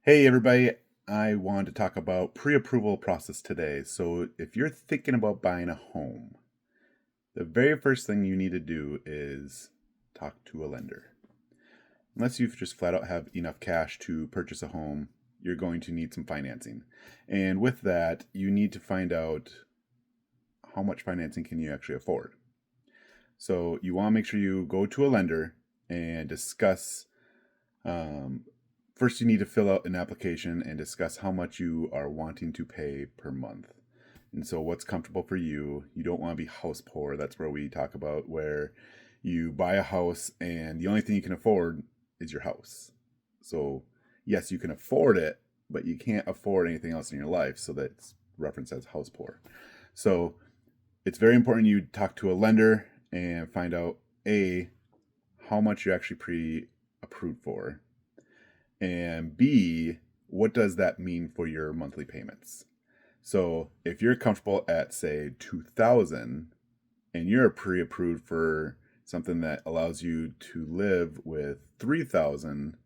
Hey everybody, I wanted to talk about pre-approval process today. So if you're thinking about buying a home, the very first thing you need to do is talk to a lender. Unless you just flat out have enough cash to purchase a home, you're going to need some financing. And with that, you need to find out how much financing can you actually afford. So you want to make sure you go to a lender and discuss first, you need to fill out an application and discuss how much you are wanting to pay per month. And so, what's comfortable for you? You don't want to be house poor. That's where we talk about where you buy a house and the only thing you can afford is your house. So, yes, you can afford it, but you can't afford anything else in your life. So, that's referenced as house poor. So, it's very important you talk to a lender and find out how much you're actually pre approved for, and B, what does that mean for your monthly payments? So if you're comfortable at say 2,000 and you're pre-approved for something that allows you to live with 3,000,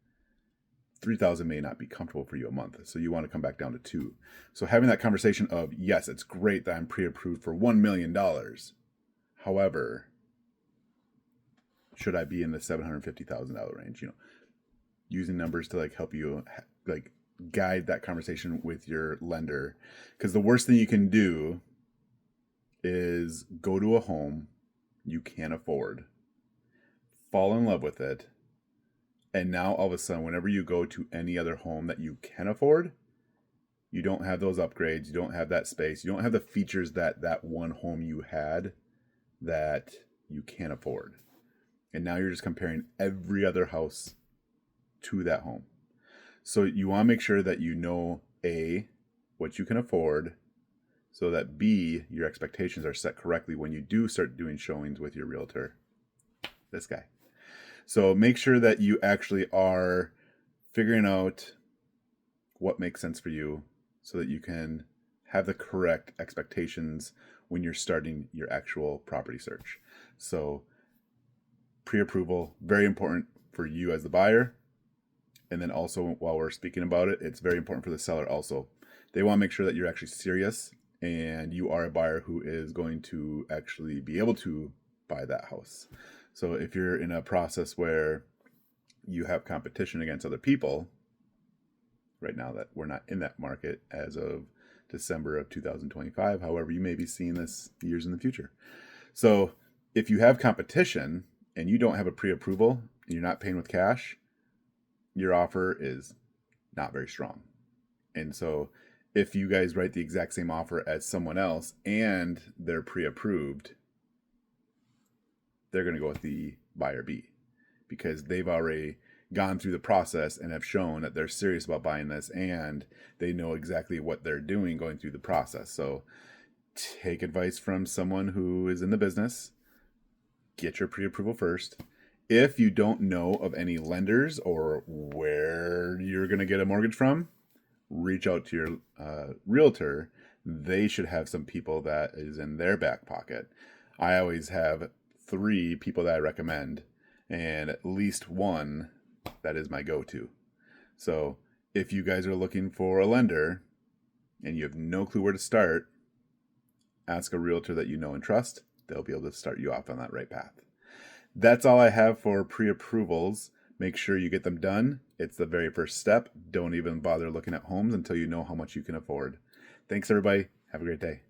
3,000 may not be comfortable for you a month. So you want to come back down to 2. So having that conversation of, yes, it's great that I'm pre-approved for $1 million. However, should I be in the $750,000 range? Using numbers to help you guide that conversation with your lender, because the worst thing you can do is go to a home you can't afford, fall in love with it, and now all of a sudden whenever you go to any other home that you can afford, you don't have those upgrades, you don't have that space, you don't have the features that one home you had that you can't afford, and now you're just comparing every other house to that home. So you want to make sure that you know A, what you can afford, so that B, your expectations are set correctly when you do start doing showings with your realtor, this guy. So make sure that you actually are figuring out what makes sense for you so that you can have the correct expectations when you're starting your actual property search. So pre-approval, very important for you as the buyer. And then also, while we're speaking about it, it's very important for the seller also. They want to make sure that you're actually serious and you are a buyer who is going to actually be able to buy that house. So if you're in a process where you have competition against other people, right now that we're not in that market as of December of 2025, however, you may be seeing this years in the future. So if you have competition and you don't have a pre-approval and you're not paying with cash, your offer is not very strong. And so if you guys write the exact same offer as someone else and they're pre-approved, they're going to go with the buyer B because they've already gone through the process and have shown that they're serious about buying this and they know exactly what they're doing going through the process. So take advice from someone who is in the business. Get your pre-approval first. If you don't know of any lenders or where you're going to get a mortgage from, reach out to your realtor. They should have some people that is in their back pocket. I always have 3 people that I recommend and at least one that is my go-to. So if you guys are looking for a lender and you have no clue where to start, ask a realtor that you know and trust. They'll be able to start you off on that right path. That's all I have for pre-approvals. Make sure you get them done. It's the very first step. Don't even bother looking at homes until you know how much you can afford. Thanks, everybody. Have a great day.